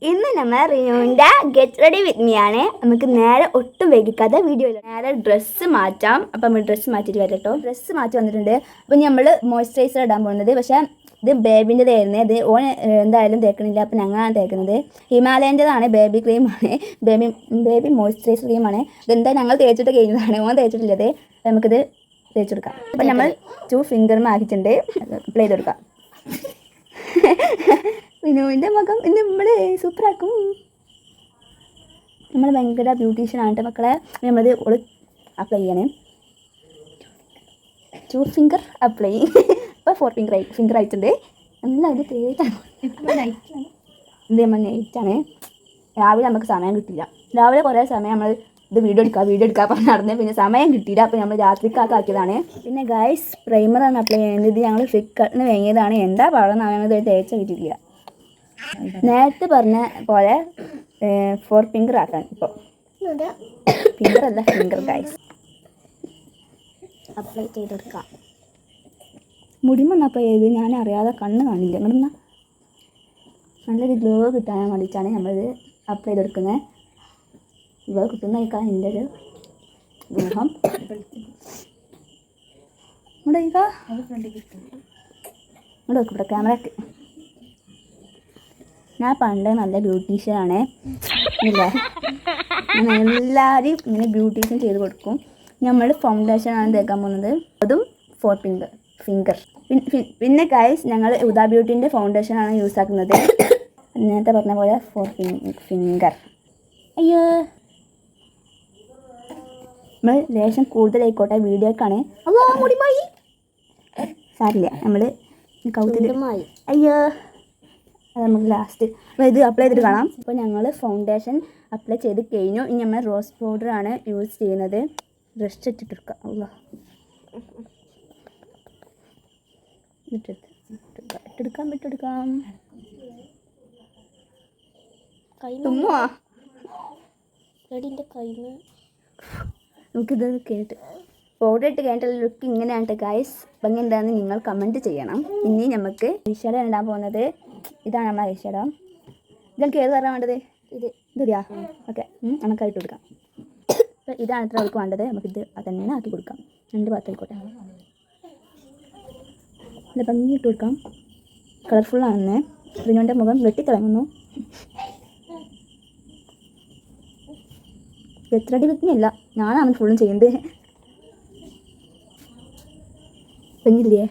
ഇന്ന് നമ്മൾ റിനുവിൻ്റെ get ready with me ആണ്. നമുക്ക് നേരെ ഒട്ടും വൈകിക്കാതെ വീഡിയോയിൽ നേരെ ഡ്രസ്സ് മാറ്റാം. അപ്പം നമ്മൾ ഡ്രസ്സ് മാറ്റിയിട്ട് വരാം കേട്ടോ. ഡ്രസ്സ് മാറ്റി വന്നിട്ടുണ്ട്. അപ്പം നമ്മൾ മോയ്സ്ചറൈസർ ഇടാൻ പോകുന്നത്. പക്ഷേ ഇത് ബേബിൻ്റെതായിരുന്നു. ഇത് ഓൻ എന്തായാലും തേക്കണില്ല. അപ്പം ഞങ്ങളാണ് തേക്കുന്നത്. ഹിമാലയൻ്റെതാണ്, ബേബി ക്രീമാണ്, ബേബി മോയ്സ്ചറൈസർ ക്രീമാണ്. ഇതെന്താ ഞങ്ങൾ തേച്ചിട്ട് കഴിഞ്ഞതാണ്, ഓൻ തേച്ചിട്ടില്ലത്. നമുക്കിത് തേച്ചെടുക്കാം. അപ്പം നമ്മൾ 2 ഫിംഗറും ആക്കിയിട്ടുണ്ട്. അപ്ലൈ ചെയ്ത് കൊടുക്കാം. വിനുവിൻ്റെ മുഖം ഇന്ന് നമ്മൾ സൂപ്പറാക്കും. നമ്മൾ ഭയങ്കര ബ്യൂട്ടീഷ്യനാണ് മക്കളെ. നമ്മളത് ഓള് അപ്ലൈ ചെയ്യണേ. 2 ഫിംഗർ അപ്ലൈ. ഇപ്പോൾ 4 ഫിംഗർ ആയിട്ടുണ്ട്. നല്ല ഇത് തേച്ചാണ്. ഇത് നമ്മൾ നൈറ്റാണ്. രാവിലെ നമുക്ക് സമയം കിട്ടില്ല. രാവിലെ കുറേ സമയം നമ്മൾ ഇത് വീഡിയോ എടുക്കുക പറഞ്ഞ് നടന്ന് പിന്നെ സമയം കിട്ടിയില്ല. അപ്പോൾ നമ്മൾ രാത്രിക്കാക്കിയതാണ്. പിന്നെ ഗൈസ് പ്രൈമറാണ് അപ്ലൈ ചെയ്യുന്നത്. ഇത് ഞങ്ങൾ ഫ്ലിപ്കാർട്ടിന് വാങ്ങിയതാണ്. എന്താ പറയുന്നത് ഞങ്ങൾ തേച്ച കിട്ടിയില്ല. നേരത്തെ പറഞ്ഞ പോലെ 4 ഫിംഗർ ആക്കാൻ. ഇപ്പോൾ ഫിംഗർ അല്ല, ഫിംഗർ ഗൈസ് അപ്ലൈ ചെയ്തെടുക്കാം. മുടിമൊന്നും അപ്ലൈ ചെയ്ത് ഞാൻ അറിയാതെ കണ്ണ് കാണില്ല. ഇങ്ങോട്ട് നല്ലൊരു ഗ്ലോ കിട്ടാൻ വേണ്ടിയിട്ടാണ് നമ്മളിത് അപ്ലൈ ചെയ്തെടുക്കുന്നത്. ഗ്ലോ കിട്ടുന്നതിനേക്കാൾ എൻ്റെ ഒരു ഗ്രഹം ഇവിടെ ക്യാമറക്ക്. ഞാൻ പണ്ട് നല്ല ബ്യൂട്ടീഷ്യനാണ്. ഇല്ലേ, ഞാൻ എല്ലാവരും ഇങ്ങനെ ബ്യൂട്ടീഷ്യൻ ചെയ്ത് കൊടുക്കും. നമ്മൾ ഫൗണ്ടേഷനാണ് തേക്കാൻ പോകുന്നത്. അതും 4 ഫിംഗർ. പിന്നെ ഗൈസ് ഞങ്ങൾ ഉദാ ബ്യൂട്ടീൻ്റെ ഫൗണ്ടേഷനാണ് യൂസ് ആക്കുന്നത്. നേരത്തെ പറഞ്ഞ പോലെ 4 ഫിംഗർ. അയ്യോ, നമ്മൾ ലേശം കൂടുതലായിക്കോട്ടെ വീഡിയോക്കാണ്. അല്ലോ മുടിമായി സാരില്ല, നമ്മൾ കൗത്തിലുമായി. അയ്യോ, അത് നമുക്ക് ലാസ്റ്റ് ഇത് അപ്ലൈ ചെയ്തിട്ട് കാണാം. അപ്പോൾ ഞങ്ങൾ ഫൗണ്ടേഷൻ അപ്ലൈ ചെയ്ത് കഴിഞ്ഞു. ഇനി നമ്മൾ റോസ് പൗഡറാണ് യൂസ് ചെയ്യുന്നത്. ബ്രഷ് ഇട്ടിട്ടെടുക്കാം. അല്ലോ ഇട്ടെടുക്കാം. നമുക്കിത് കേട്ട് പൗഡർ ഇട്ട് കഴിഞ്ഞിട്ടുള്ള ലുക്ക് ഇങ്ങനെയാണ് ഗൈസ്. ഭംഗി എന്താണെന്ന് നിങ്ങൾ കമൻറ്റ് ചെയ്യണം. ഇനി നമുക്ക് ഐഷാഡോ ഇടാൻ പോകുന്നത്. ഇതാണ് നമ്മൾ ഐഷാഡോ. ഇതെനിക്ക് ഏത് കളറാണ് വേണ്ടത്? ഇതാ ഓക്കെ, നമുക്കായിട്ട് കൊടുക്കാം. അപ്പോൾ ഇതാണ് ഇത്ര അവർക്ക് വേണ്ടത്. നമുക്കിത് അതന്നെ ആക്കി കൊടുക്കാം. 2 ഭാഗത്തായിക്കോട്ടെ. നല്ല ഭംഗി ഇട്ട് കൊടുക്കാം. കളർഫുള്ളാണെന്ന് റിനുവിൻ്റെ മുഖം വെട്ടിത്തിളങ്ങുന്നു. എത്രടി വെക്കുന്നില്ല, ഞാനാണ് ഫുള്ളും ചെയ്യുന്നത്. ഭംഗിയില്ലേ?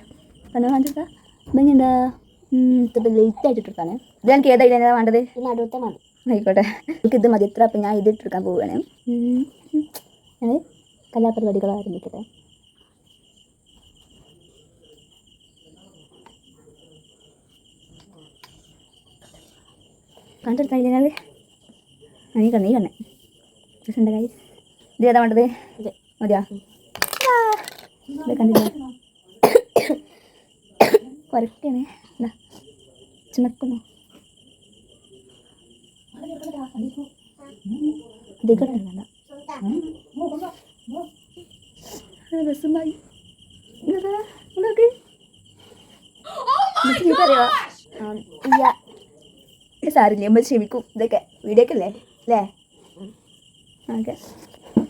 കണ്ണു കാണിച്ചാ ഭംഗിയുണ്ടാ? ഇത്ര ലേറ്റ് ആയിട്ട് ഇട്ടെടുത്താണ്. ഇത് എനിക്ക് ഏതാ ഇടാൻ വേണ്ടത്? അടുത്ത മതി. ആയിക്കോട്ടെ, എനിക്കിത് മതി ഇത്ര. അപ്പം ഞാൻ ഇത് ഇട്ടെടുക്കാൻ പോവുകയാണ്. ഞാൻ കലാപരിപാടികൾ ആരംഭിക്കട്ടെ. കണ്ടെടുത്തായില്ലേ ഞങ്ങൾ? നീ കണ്ണേ ഉണ്ട് ഗൈസ്. ഇത് ഏതാ വേണ്ടത്? മതിയാ? ഇത് കണ്ടില്ല, കുറയ്ക്കണേ. ചുമക്കുന്നു. ഇതിക്കട്ടെ വേണ്ട. രസമായി അറിയോ? സാരില്ലേ, നമ്മൾ ക്ഷമിക്കും. ഇതൊക്കെ വീഡിയോക്കല്ലേ അല്ലേ? ഓക്കെ,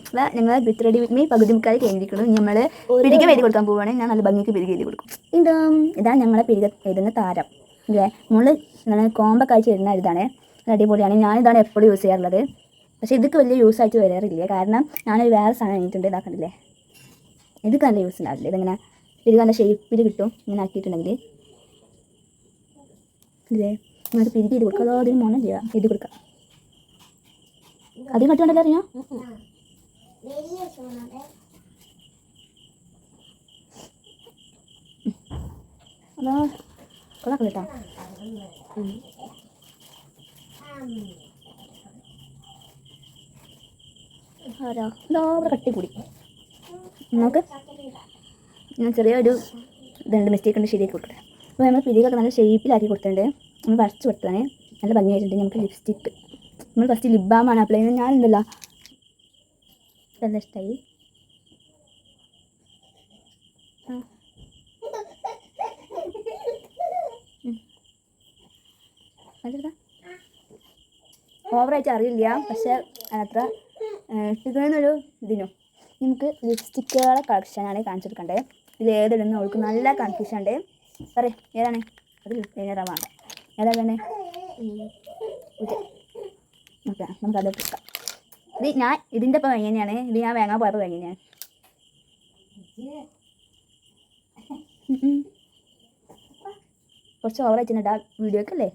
അതാ ഞങ്ങൾ ഗെറ്റ് റെഡി വിത്ത് മീ പകുതി മുക്കാൽ കഴിഞ്ഞിരിക്കുന്നു. നമ്മൾ പിരിക എഴുതി കൊടുക്കാൻ പോവുകയാണെങ്കിൽ ഞാൻ നല്ല ഭംഗിക്ക് പിരിക എഴുതി കൊടുക്കും. ഇതാണ് ഞങ്ങളെ പിരിക എഴുതുന്ന താരം അല്ലേ. നമ്മൾ കോമ്പൊക്കെ അയച്ച് വരുന്ന ഇതാണ്. അടിപൊളിയാണ്. ഞാനിതാണ് എപ്പോഴും യൂസ് ചെയ്യാറുള്ളത്. പക്ഷേ ഇതൊക്കെ വലിയ യൂസ് ആയിട്ട് വരാറില്ല. കാരണം ഞാനൊരു വേറെ സാധനം കഴിഞ്ഞിട്ടുണ്ട്. ഇതാക്കണ്ടില്ലേ, ഇതൊക്കെ നല്ല യൂസ് ഉണ്ടാവില്ല. ഇതിങ്ങനെ പിരിക നല്ല ഷേപ്പിൽ കിട്ടും ഇങ്ങനെ ആക്കിയിട്ടുണ്ടെങ്കിൽ. ഇല്ലേ, നമുക്ക് പിരിക എഴുതി കൊടുക്കാം. അതോ അതിന് മോണം ചെയ്യാം, എഴുതി കൊടുക്കാം. അധികം കട്ടുകൊണ്ടല്ലോ അറിയാം. അതാ കൊള്ളാം കേട്ടോ. ആരാ ഇതാ ഇവിടെ കട്ടി കൂടി. നമുക്ക് ഞാൻ ചെറിയൊരു ഇതുണ്ട്, മിസ്റ്റേക്ക് ഉണ്ട്, ശരിയാക്കി കൊടുക്കട്ടെ. അപ്പോൾ നമ്മൾ പിരികൊക്കെ നല്ല ഷേപ്പിലാക്കി കൊടുത്തിട്ടുണ്ട്. നമ്മൾ വരച്ച് കൊടുത്തതാണ്. നല്ല ഭംഗിയായിട്ടുണ്ട്. നമുക്ക് ലിപ്സ്റ്റിക്ക്, നമ്മൾ ഫസ്റ്റ് ലിപ് ബാമാണ് അപ്ലൈ ചെയ്യുന്നത്. ഞാനുണ്ടല്ലോ നല്ല ഇഷ്ടമായി. അതെടുക്കാം. ഓവറായിട്ട് അറിയില്ല, പക്ഷേ അത്ര ഇട്ടിരുന്നൊരു ഇതിനും. നമുക്ക് ലിപ്സ്റ്റിക്കുകളുടെ കളക്ഷനാണ് കാണിച്ചെടുക്കേണ്ടത്. ഇതിൽ ഏതിടുന്ന അവൾക്ക് നല്ല കൺഫ്യൂഷൻ ഉണ്ട്. പറയും ഏതാണ്? അത് വേണ്ട ഏതാണ്? ഇത് ഓക്കെ, നമുക്കത് എടുക്കാം. ഇതിൻ്റെ ഒപ്പം എങ്ങനെയാണ് ഇത് ഞാൻ വാങ്ങാൻ പോയപ്പോൾ എങ്ങനെയാണ് കുറച്ച് ഓവറായിട്ട് വീഡിയോക്കല്ലേ.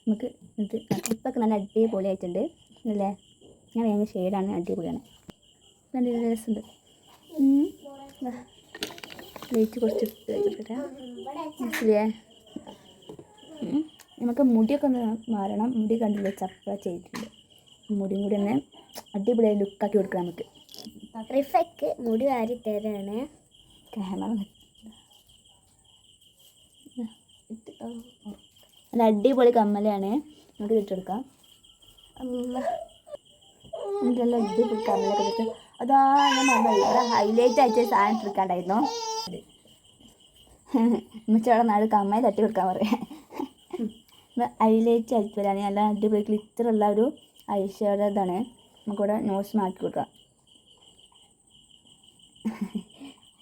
നമുക്ക് ഇത് ഇപ്പൊക്കെ നല്ല അടിപൊളിയായിട്ടുണ്ട് അല്ലേ? ഞാൻ വേഗം ഷെയ്ഡാണ്, അടിപൊളിയാണ്, നല്ല രസമുണ്ട്. ലൈറ്റ് കുറച്ച് മനസ്സിലേ. നമുക്ക് മുടിയൊക്കെ ഒന്ന് മാറണം. മുടി കണ്ടില്ലേ ചപ്പ ചെയ്തിട്ടുണ്ട്. മുടിയും കൂടി ഒന്ന് അടിപൊളിയായി ലുക്കാക്കി കൊടുക്കാം നമുക്ക്. റിഫയ്ക്ക് മുടി വാരി തരാണ്. നല്ല അടിപൊളി കമ്മലാണ്, നമുക്ക് ഇട്ടെടുക്കാം. നല്ല അടിപൊളി കമ്മലൊക്കെ ഇട്ട് അതാ ഞാൻ ഇവിടെ ഹൈലൈറ്റ് ആയിട്ട് സാധനം ഇട്ടെടുക്കാണ്ടായിരുന്നു. ഉമ്മച്ചോടെ നാട് കമ്മയെ തട്ടി കൊടുക്കാൻ പറയാം. ഹൈലൈറ്റ് ആയിട്ട് വരാൻ നല്ല അടിപൊളി ഗ്ലിറ്ററുള്ള ഒരു ഐഷയുടെ ഇതാണ്. നമുക്കിവിടെ നോട്ട്സ് മാറ്റി കൊടുക്കാം.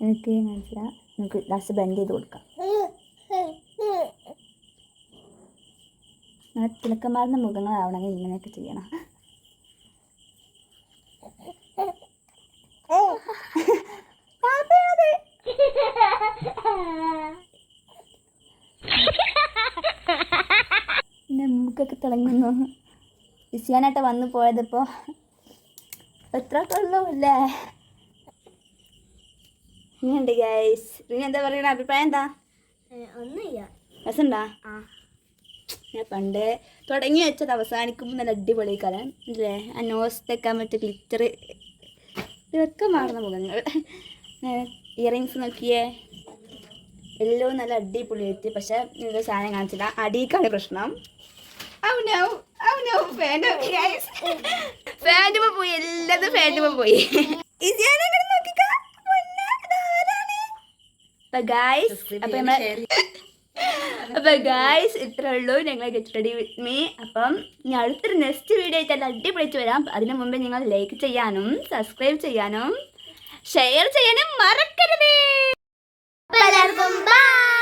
എനിക്ക് മനസ്സിലാ, നമുക്ക് ലാസ്റ്റ് ബ്ലെൻഡ് ചെയ്ത് കൊടുക്കാം. അങ്ങനെ തിളക്കമാർന്ന മുഖങ്ങളാവണമെങ്കിൽ ഇങ്ങനെയൊക്കെ ചെയ്യണം. എൻ്റെ മൂക്കൊക്കെ തിളങ്ങുന്നു. വിസിയാനായിട്ട് വന്നു പോയതിപ്പോൾ എത്ര കൊള്ളൂ അല്ലേ? ഇങ്ങനെയുണ്ട് ഗൈസ്. പിന്നെ എന്താ പറയുക, അഭിപ്രായം എന്താ? ഒന്നുമില്ല, രസമുണ്ടാ? ഞാൻ പണ്ട് തുടങ്ങി വെച്ചത് അവസാനിക്കുമ്പോൾ നല്ല അടിപൊളി കലം അല്ലേ? ആ നോസ് തെക്കാൻ പറ്റിയ ഗ്ലിറ്റർ ഇതൊക്കെ മാറുന്ന മുഖങ്ങൾ. ഇയറിങ്സ് നോക്കിയേ, എല്ലാം നല്ല അടിപൊളിയായിട്ട്. പക്ഷെ നിങ്ങൾ സാധനം കാണിച്ചില്ല, അടിക്കാണ് പ്രശ്നം. ഫാൻറ്റുമ്പോൾ പോയി, എല്ലാതും ഫാൻറ്റുമ്പോൾ പോയി. അപ്പൊ ഗായ്സ് ഇത്രേ ഉള്ളൂ ഞങ്ങൾ ഗെറ്റ് റെഡി വിത്ത് മീ. അപ്പം ഞാൻ അടുത്തൊരു നെക്സ്റ്റ് വീഡിയോ ആയിട്ട് നല്ല അടിപൊളിച്ച് വരാം. അതിന് മുമ്പേ നിങ്ങൾ ലൈക്ക് ചെയ്യാനും സബ്സ്ക്രൈബ് ചെയ്യാനും ഷെയർ ചെയ്യാനും മറക്കരുത്. എല്ലാവർക്കും ബൈ.